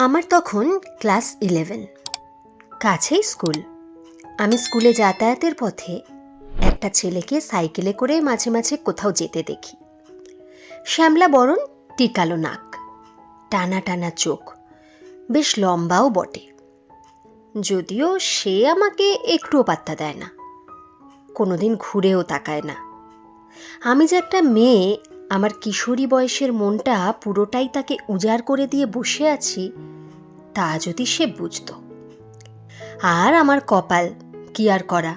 আমার তখন ক্লাস 11, কাছেই স্কুল। আমি স্কুলে যাতায়াতের পথে একটা ছেলেকে সাইকেলে করে মাঝে মাঝে কোথাও যেতে দেখি। শ্যামলা বরণ, টিকালো নাক, টানা টানা চোখ, বেশ লম্বাও বটে। যদিও সে আমাকে একটুও পাত্তা দেয় না, কোনোদিন ঘুরেও তাকায় না। আমি যে একটা মেয়ে, আমার কিশোরী বয়সের মনটা পুরোটাই তাকে উজাড় করে দিয়ে বসে আছি, তা যদি সে বুঝত। আর আমার কপাল, কি আর করা,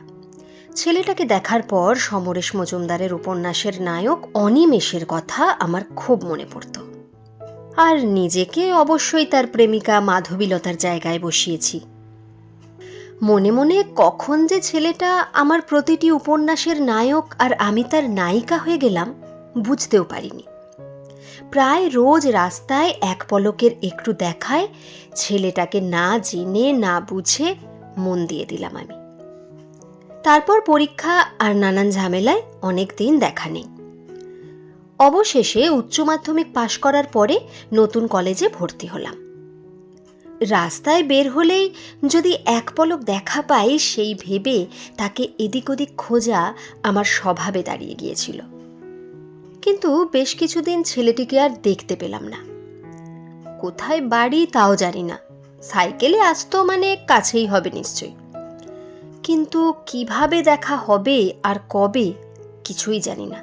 ছেলেটাকে দেখার পর সমরেশ মজুমদারের উপন্যাসের নায়ক অনিমেষের কথা আমার খুব মনে পড়ত। আর নিজেকে অবশ্যই তার প্রেমিকা মাধবীলতার জায়গায় বসিয়েছি। মনে মনে কখন যে ছেলেটা আমার প্রতিটি উপন্যাসের নায়ক আর আমি তার নায়িকা হয়ে গেলাম বুঝতেও পারিনি। প্রায় রোজ রাস্তায় এক পলকের একটু দেখায় ছেলেটাকে না জেনে না বুঝে মন দিয়ে দিলাম আমি। তারপর পরীক্ষা আর নানান ঝামেলায় অনেক দিন দেখা নেই। অবশেষে উচ্চ মাধ্যমিক পাশ করার পরে নতুন কলেজে ভর্তি হলাম। রাস্তায় বের হলেই যদি এক পলক দেখা পাই, সেই ভেবে তাকে এদিক ওদিক খোঁজা আমার স্বভাবে দাঁড়িয়ে গিয়েছিল। কিন্তু বেশ কিছুদিন ছেলেটিকে আর দেখতে পেলাম না। কোথায় বাড়ি তাও জানি না, সাইকেলে আসতো মানে কাছেই হবে নিশ্চয়ই, কিন্তু কিভাবে দেখা হবে আর কবে কিছুই জানি না।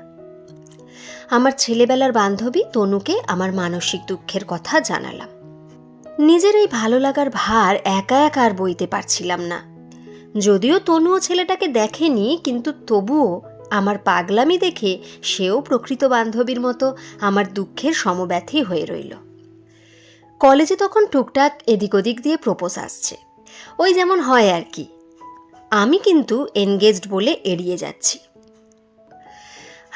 আমার ছেলেবেলার বান্ধবী তনুকে আমার মানসিক দুঃখের কথা জানালাম। নিজের এই ভালো লাগার ভার একা একা আর বইতে পারছিলাম না। যদিও তনুও ছেলেটাকে দেখেনি, কিন্তু তবুও আমার পাগলামি দেখে সেও প্রকৃত বান্ধবীর মতো আমার দুঃখের সমব্যথী হয়ে রইল। কলেজে তখন টুকটাক এদিক ওদিক দিয়ে প্রপোজ আসছে, ওই যেমন হয় আর কি। আমি কিন্তু এনগেজড বলে এড়িয়ে যাচ্ছি।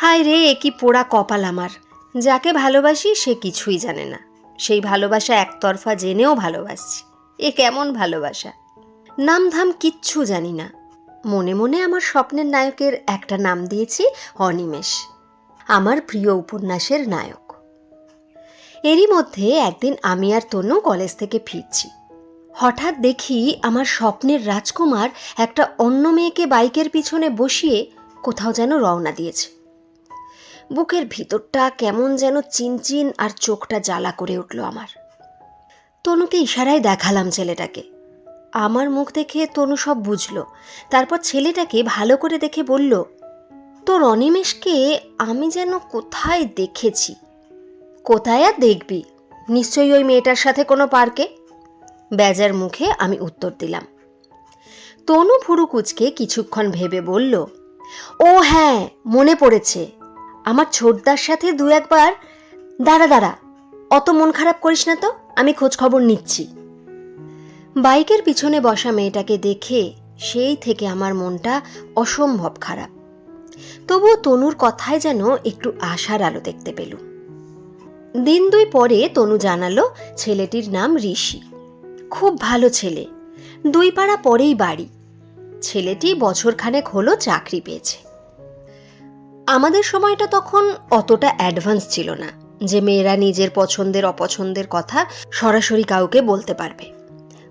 হায় রে, কি পোড়া কপাল আমার! যাকে ভালোবাসি সে কিছুই জানে না, সেই ভালোবাসা একতরফা জেনেও ভালোবাসছি। এ কেমন ভালোবাসা! নাম ধাম কিচ্ছু জানি না। মনে মনে আমার স্বপ্নের নায়কের একটা নাম দিয়েছি অনিমেষ, আমার প্রিয় উপন্যাসের নায়ক। এরই মধ্যে একদিন আমি আর তনু কলেজ থেকে ফিরছি। হঠাৎ দেখি আমার স্বপ্নের রাজকুমার একটা অন্য মেয়েকে বাইকের পিছনে বসিয়ে কোথাও যেন রওনা দিয়েছে। বুকের ভিতরটা কেমন যেন চিনচিন আর চোখটা জ্বালা করে উঠল আমার। তনুকে ইশারায় দেখালাম ছেলেটাকে। আমার মুখ দেখে তনু সব বুঝলো। তারপর ছেলেটাকে ভালো করে দেখে বলল, তোর অনিমেষকে আমি যেন কোথায় দেখেছি। কোথায় আর দেখবি, নিশ্চয়ই ওই মেয়েটার সাথে কোনো পার্কে। বেজার মুখে আমি উত্তর দিলাম। তনু ভুরু কুঁচকে কিছুক্ষণ ভেবে বলল, ও হ্যাঁ, মনে পড়েছে, আমার ছোটদার সাথে দু একবার। দাঁড়া, অত মন খারাপ করিস না তো, আমি খোঁজ খবর নিচ্ছি। বাইকের পিছনে বসা মেয়েটাকে দেখে সেই থেকে আমার মনটা অসম্ভব খারাপ। তবুও তনুর কথায় যেন একটু আশার আলো দেখতে পেলুম। দিন দুই পরে তনু জানালো ছেলেটির নাম ঋষি, খুব ভালো ছেলে, 2 পাড়া পরেই বাড়ি। ছেলেটি বছরখানেক হলো চাকরি পেয়েছে। আমাদের সময়টা তখন অতটা অ্যাডভান্স ছিল না যে মেয়েরা নিজের পছন্দের অপছন্দের কথা সরাসরি কাউকে বলতে পারবে।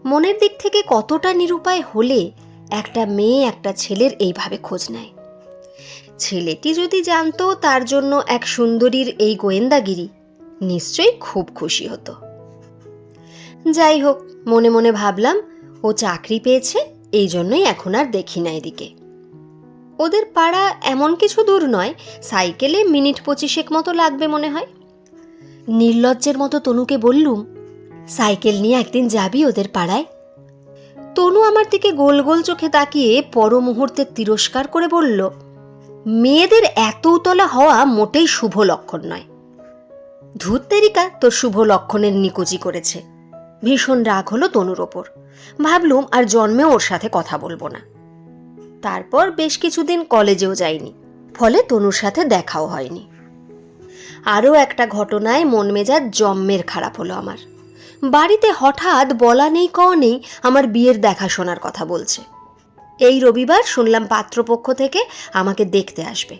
মনের দিক থেকে কতটা নিরুপায় হলে একটা মেয়ে একটা ছেলের এইভাবে খোঁজ নেয়। ছেলেটি যদি জানতো তার জন্য এক সুন্দরীর এই গোয়েন্দাগিরি, নিশ্চয়ই খুব খুশি হতো। যাই হোক, মনে মনে ভাবলাম ও চাকরি পেয়েছে, এই জন্যই এখন আর দেখি না এদিকে। ওদের পাড়া এমন কিছু দূর নয়, সাইকেলে মিনিট 25 মতো লাগবে মনে হয়। নির্লজ্জের মতো তনুকে বললুম, সাইকেল নিয়ে একদিন যাবি ওদের পাড়ায়? তনু আমার দিকে গোল গোল চোখে তাকিয়ে পর মুহূর্তে তিরস্কার করে বলল, মেয়েদের এত উতলা হওয়া মোটেই শুভ লক্ষণ নয়। ধুত্তেরিকা, তোর শুভ লক্ষণের নিকুচি করেছে। ভীষণ রাগ হলো তনুর ওপর। ভাবলুম আর জন্মেও ওর সাথে কথা বলবো না। তারপর বেশ কিছুদিন কলেজেও যাইনি, ফলে তনুর সাথে দেখাও হয়নি। আরও একটা ঘটনায় মন মেজাজ জম্মের খারাপ হলো আমার। বাড়িতে হঠাৎ বলা নেই কওয়া নেই আমার বিয়ের দেখাশোনার কথা বলছে। এই রবিবার শুনলাম পাত্রপক্ষ থেকে আমাকে দেখতে আসবে।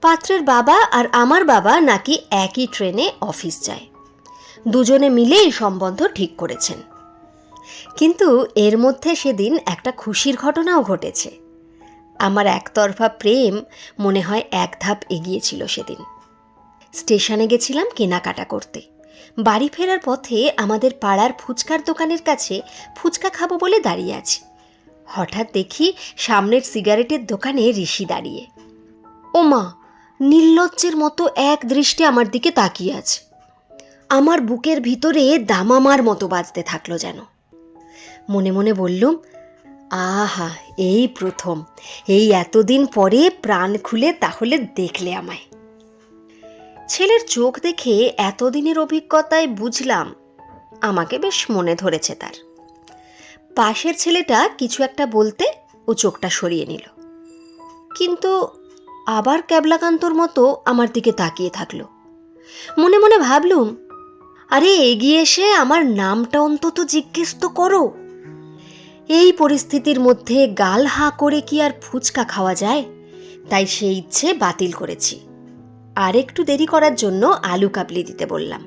পাত্রের বাবা আর আমার বাবা নাকি একই ট্রেনে অফিস যায়। দুজনে মিলে এই সম্বন্ধ ঠিক করেছেন। কিন্তু এর মধ্যে সেদিন একটা খুশির ঘটনাও ঘটেছে। আমার একতরফা প্রেম মনে হয় এক ধাপ এগিয়েছিল সেদিন। স্টেশনে গেছিলাম কেনাকাটা করতে। বাড়ি ফেরার পথে আমাদের পাড়ার ফুচকার দোকানের কাছে ফুচকা খাবো বলে দাঁড়িয়ে আছি। হঠাৎ দেখি সামনের সিগারেটের দোকানে ঋষি দাঁড়িয়ে। ওমা, নির্লজ্জের মতো এক দৃষ্টে আমার দিকে তাকিয়ে আছে। আমার বুকের ভিতরে দামামার মতো বাজতে থাকলো যেন। মনে মনে বললুম, আহা, এই প্রথম, এই এতদিন পরে প্রাণ খুলে তাহলে দেখলে আমায়। ছেলের চোখ দেখে এতদিনের অভিজ্ঞতায় বুঝলাম আমাকে বেশ মনে ধরেছে তার। পাশের ছেলেটা কিছু একটা বলতে ও চোখটা সরিয়ে নিল, কিন্তু আবার ক্যাবলাকান্তর মতো আমার দিকে তাকিয়ে থাকলো। মনে মনে ভাবলুম, আরে এগিয়ে এসে আমার নামটা অন্তত জিজ্ঞেস তো করো। এই পরিস্থিতির মধ্যে গাল হাঁ করে কি আর ফুচকা খাওয়া যায়? তাই সেই ইচ্ছে বাতিল করেছি। আর একটু দেরি করার জন্য আলু কাবলি দিতে বললাম।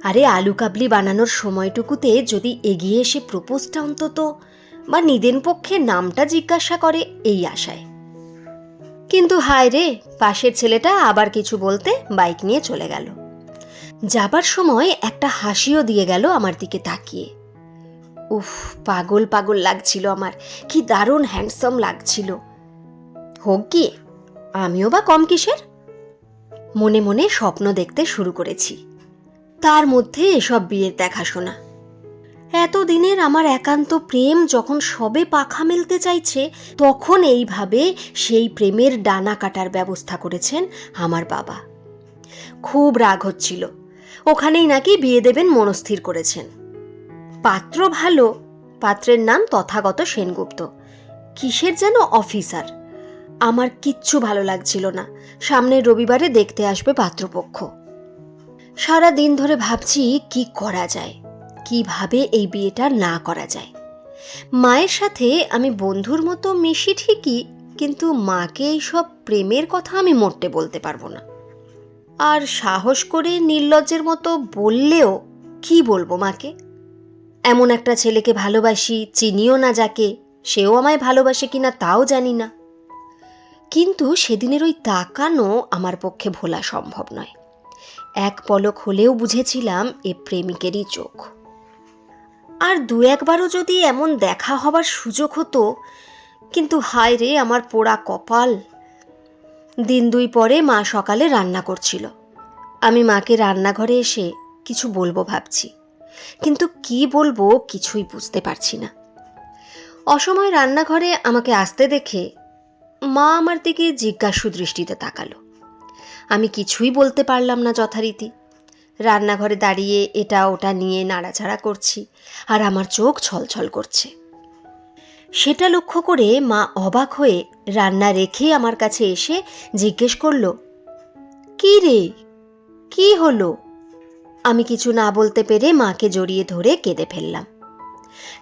আরে আলু কাবলি বানানোর সময়টুকুতে যদি এগিয়ে এসে প্রপোজটা অন্তত বা নিদেন পক্ষে নামটা জিজ্ঞাসা করে, এই আশায়। কিন্তু হায় রে, পাশের ছেলেটা আবার কিছু বলতে বাইক নিয়ে চলে গেল। যাবার সময় একটা হাসিও দিয়ে গেল আমার দিকে তাকিয়ে। উফ, পাগল পাগল লাগছিল আমার, কি দারুণ হ্যান্ডসাম লাগছিল। হোক কি, আমিও বা কম কিসের? মনে মনে স্বপ্ন দেখতে শুরু করেছি, তার মধ্যে এসব বিয়ের দেখাশোনা। এতদিনের আমার একান্ত প্রেম যখন সবে পাখা মেলতে চাইছে, তখন এইভাবে সেই প্রেমের ডানা কাটার ব্যবস্থা করেছেন আমার বাবা। খুব রাগ হচ্ছিল। ওখানেই নাকি বিয়ে দেবেন মনস্থির করেছেন। পাত্র ভালো, পাত্রের নাম তথাগত সেনগুপ্ত, কিসের যেন অফিসার। আমার কিচ্ছু ভালো লাগছিল না। সামনের রবিবারে দেখতে আসবে পাত্রপক্ষ। সারা দিন ধরে ভাবছি কি করা যায়, কিভাবে এই বিয়েটা না করা যায়। মায়ের সাথে আমি বন্ধুর মতো মিশি ঠিকই, কিন্তু মাকে এইসব প্রেমের কথা আমি মোটে বলতে পারবো না। আর সাহস করে নির্লজ্জের মতো বললেও কি বলবো মাকে? এমন একটা ছেলেকে ভালোবাসি, চিনিও না যাকে, সেও আমায় ভালোবাসে কিনা তাও জানি না। কিন্তু সেদিনের ওই তাকানো আমার পক্ষে ভোলা সম্ভব নয়। এক পলক হলেও বুঝেছিলাম এ প্রেমিকেরই চোখ। আর দু একবারও যদি এমন দেখা হবার সুযোগ হতো, কিন্তু হায় রে আমার পোড়া কপাল। দিন দুই পরে মা সকালে রান্না করছিল। আমি মাকে রান্নাঘরে এসে কিছু বলবো ভাবছি, কিন্তু কি বলবো কিছুই বুঝতে পারছি না। অসময় রান্নাঘরে আমাকে আসতে দেখে মা আমার দিকে জিজ্ঞাসু দৃষ্টিতে তাকালো। আমি কিছুই বলতে পারলাম না যথারীতি। রান্নাঘরে দাঁড়িয়ে এটা ওটা নিয়ে নাড়াচাড়া করছি, আর আমার চোখ ছলছল করছে। সেটা লক্ষ্য করে মা অবাক হয়ে রান্না রেখে আমার কাছে এসে জিজ্ঞেস করলো, কি রে, কি হলো? আমি কিছু না বলতে পেরে মাকে জড়িয়ে ধরে কেঁদে ফেললাম।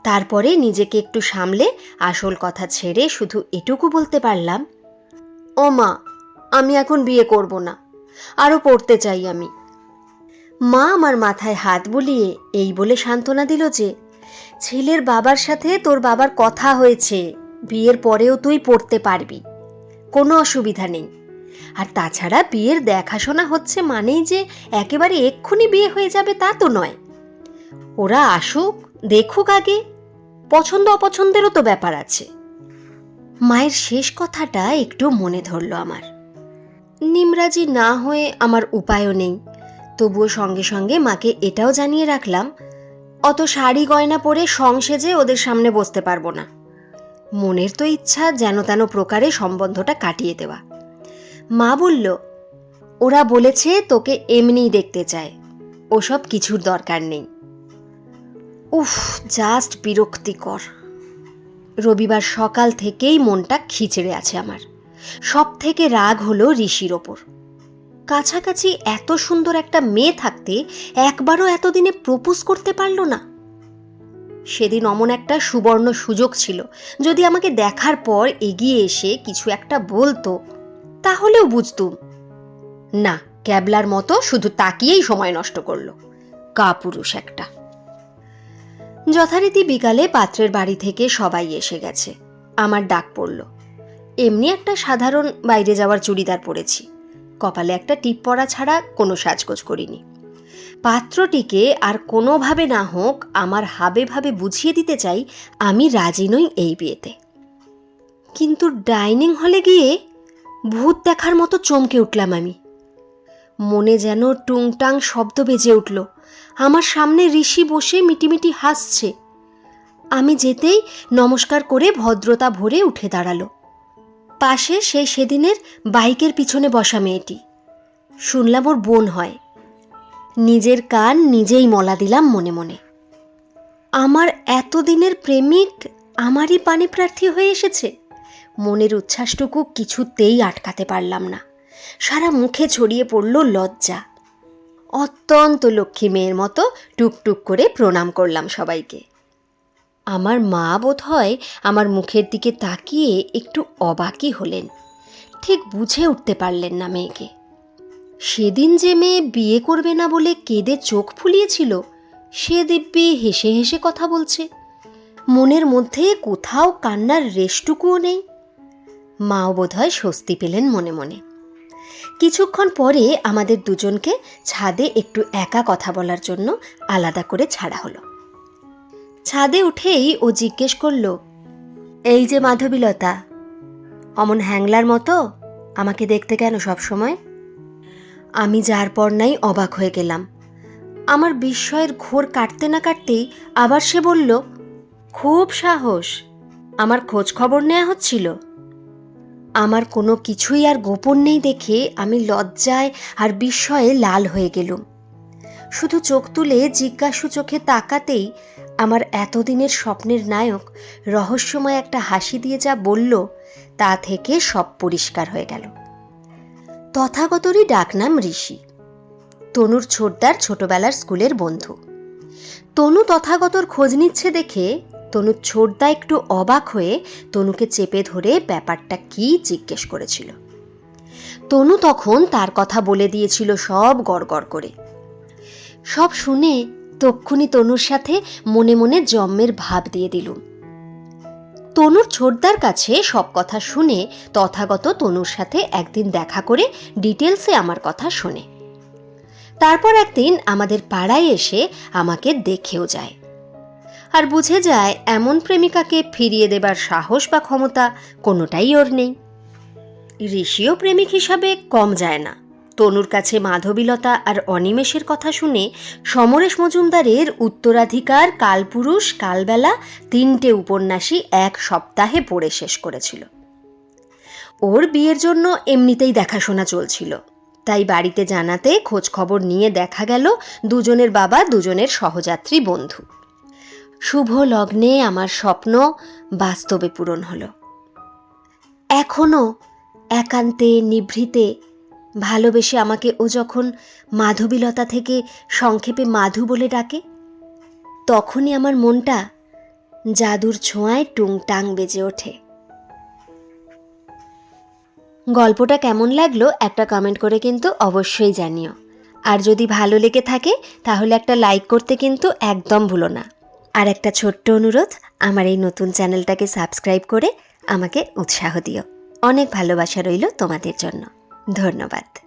তারপরে নিজেকে একটু সামলে আসল কথা ছেড়ে শুধু এটুকু বলতে পারলাম, ও মা, আমি এখন বিয়ে করব না, আরও পড়তে চাই আমি। মা আমার মাথায় হাত বুলিয়ে এই বলে সান্ত্বনা দিল যে, ছেলের বাবার সাথে তোর বাবার কথা হয়েছে, বিয়ের পরেও তুই পড়তে পারবি, কোনো অসুবিধা নেই। আর তাছাড়া বিয়ের দেখাশোনা হচ্ছে মানেই যে একেবারে এক্ষুনি বিয়ে হয়ে যাবে তা তো নয়। ওরা আসুক, দেখুক আগে, পছন্দ অপছন্দেরও তো ব্যাপার আছে। মায়ের শেষ কথাটা একটু মনে ধরল আমার। নিমরাজি না হয়ে আমার উপায়ও নেই। তবুও সঙ্গে সঙ্গে মাকে এটাও জানিয়ে রাখলাম, অত শাড়ি গয়না পরে সংসেজে ওদের সামনে বসতে পারবো না। মনের তো ইচ্ছা যেন তেন প্রকারে সম্বন্ধটা কাটিয়ে দেওয়া। মা বলল, ওরা বলেছে তোকে এমনিই দেখতে চায়, ওসব কিছুর দরকার নেই। উফ, জাস্ট বিরক্তিকর। রবিবার সকাল থেকেই মনটা খিচড়ে আছে আমার। সব থেকে রাগ হলো ঋষির ওপর। কাছাকাছি এত সুন্দর একটা মেয়ে থাকতে একবারও এতদিনে প্রপোজ করতে পারল না। সেদিন অমন একটা সুবর্ণ সুযোগ ছিল, যদি আমাকে দেখার পর এগিয়ে এসে কিছু একটা বলতো তাহলেও বুঝতুম। না, ক্যাবলার মতো শুধু তাকিয়েই সময় নষ্ট করলো। কাপুরুষ একটা। যথারীতি বিকালে পাত্রের বাড়ি থেকে সবাই এসে গেছে। আমার ডাক পড়ল। এমনি একটা সাধারণ বাইরে যাওয়ার চুড়িদার পরেছি, কপালে একটা টিপ পরা ছাড়া কোনো সাজগোজ করিনি। পাত্রটিকে আর কোনোভাবে না হোক আমার হাবে ভাবে বুঝিয়ে দিতে চাই আমি রাজি নই এই বিয়েতে। কিন্তু ডাইনিং হলে গিয়ে ভূত দেখার মতো চমকে উঠলাম আমি। মনে যেন টুংটাং শব্দ বেজে উঠল। আমার সামনে ঋষি বসে মিটিমিটি হাসছে। আমি যেতেই নমস্কার করে ভদ্রতা ভরে উঠে দাঁড়ালো। পাশে সেই সেদিনের বাইকের পিছনে বসা মেয়েটি। শুনলাম ওর বোন হয়। নিজের কান নিজেই মলা দিলাম মনে মনে। আমার এতদিনের প্রেমিক আমারই পাণিপ্রার্থী হয়ে এসেছে। মনের উচ্ছ্বাসটুকু কিছুতেই আটকাতে পারলাম না। সারা মুখে ছড়িয়ে পড়ল লজ্জা। অত্যন্ত লক্ষ্মী মেয়ের মতো টুকটুক করে প্রণাম করলাম সবাইকে। আমার মা বোধ হয় আমার মুখের দিকে তাকিয়ে একটু অবাকই হলেন, ঠিক বুঝে উঠতে পারলেন না মেয়েকে। সেদিন যে মেয়ে বিয়ে করবে না বলে কেঁদে চোখ ফুলিয়েছিল, সে দিব্যি হেসে হেসে কথা বলছে। মনের মধ্যে কোথাও কান্নার রেশটুকুও নেই। মাও বোধহয় স্বস্তি পেলেন মনে মনে। কিছুক্ষণ পরে আমাদের দুজনকে ছাদে একটু একা কথা বলার জন্য আলাদা করে ছাড়া হলো। ছাদে উঠেই ও জিজ্ঞেস করল, এই যে মাধবীলতা, অমন হ্যাংলার মতো আমাকে দেখতে কেন সবসময়? আমি যার পর নাই অবাক হয়ে গেলাম। আমার বিস্ময়ের ঘোর কাটতে না কাটতেই আবার সে বলল, খুব সাহস, আমার খোঁজ খবর নেওয়া হচ্ছিল। আমার কোনো কিছুই আর গোপন নেই দেখে আমি লজ্জায় আর বিস্ময়ে লাল হয়ে গেলুম। শুধু চোখ তুলে জিজ্ঞাসু চোখে তাকাতেই আমার এতদিনের স্বপ্নের নায়ক রহস্যময় একটা হাসি দিয়ে যা বলল, তা থেকে সব পরিষ্কার হয়ে গেল। তথাগতরই ডাকনাম ঋষি। তনুর ছোটদার ছোটবেলার স্কুলের বন্ধু। তনু তথাগতর খোঁজ নিচ্ছে দেখে তনুর ছোটদা একটু অবাক হয়ে তনুকে চেপে ধরে ব্যাপারটা কি জিজ্ঞেস করেছিল। তনু তখন তার কথা বলে দিয়েছিল সব গড়গড় করে। সব শুনে তক্ষুনি তনুর সাথে মনে মনে জন্মের ভাব দিয়ে দিলুম। তনুর ছোটদার কাছে সব কথা শুনে তথাগত তনুর সাথে একদিন দেখা করে ডিটেলসে আমার কথা শোনে। তারপর একদিন আমাদের পাড়ায় এসে আমাকে দেখেও যায়। আর বুঝে যায় এমন প্রেমিকাকে ফিরিয়ে দেবার সাহস বা ক্ষমতা কোনোটাই ওর নেই। ঋষিও প্রেমিক হিসাবে কম যায় না। তনুর কাছে মাধবীলতা আর অনিমেষের কথা শুনে সমরেশ মজুমদারের উত্তরাধিকার, কালপুরুষ, কালবেলা 3টে উপন্যাসই এক সপ্তাহে পড়ে শেষ করেছিল। ওর বিয়ের জন্য এমনিতেই দেখাশোনা চলছিল, তাই বাড়িতে জানাতে খোঁজ খবর নিয়ে দেখা গেল দুজনের বাবা দুজনের সহযাত্রী বন্ধু। শুভ লগ্নে আমার স্বপ্ন বাস্তবে পূরণ হলো। এখনো একান্তে নিভৃতে ভালোবেসে আমাকে ও যখন মাধবীলতা থেকে সংক্ষেপে মাধু বলে ডাকে, তখনই আমার মনটা জাদুর ছোঁয়ায় টুংটাং বেজে ওঠে। গল্পটা কেমন লাগলো একটা কমেন্ট করে কিন্তু অবশ্যই জানিও। আর যদি ভালো লেগে থাকে তাহলে একটা লাইক করতে কিন্তু একদম ভুলো না। আর একটা ছোট্ট অনুরোধ, আমার এই নতুন চ্যানেলটাকে সাবস্ক্রাইব করে আমাকে উৎসাহ দিও। অনেক ভালোবাসা রইল তোমাদের জন্য। ধন্যবাদ।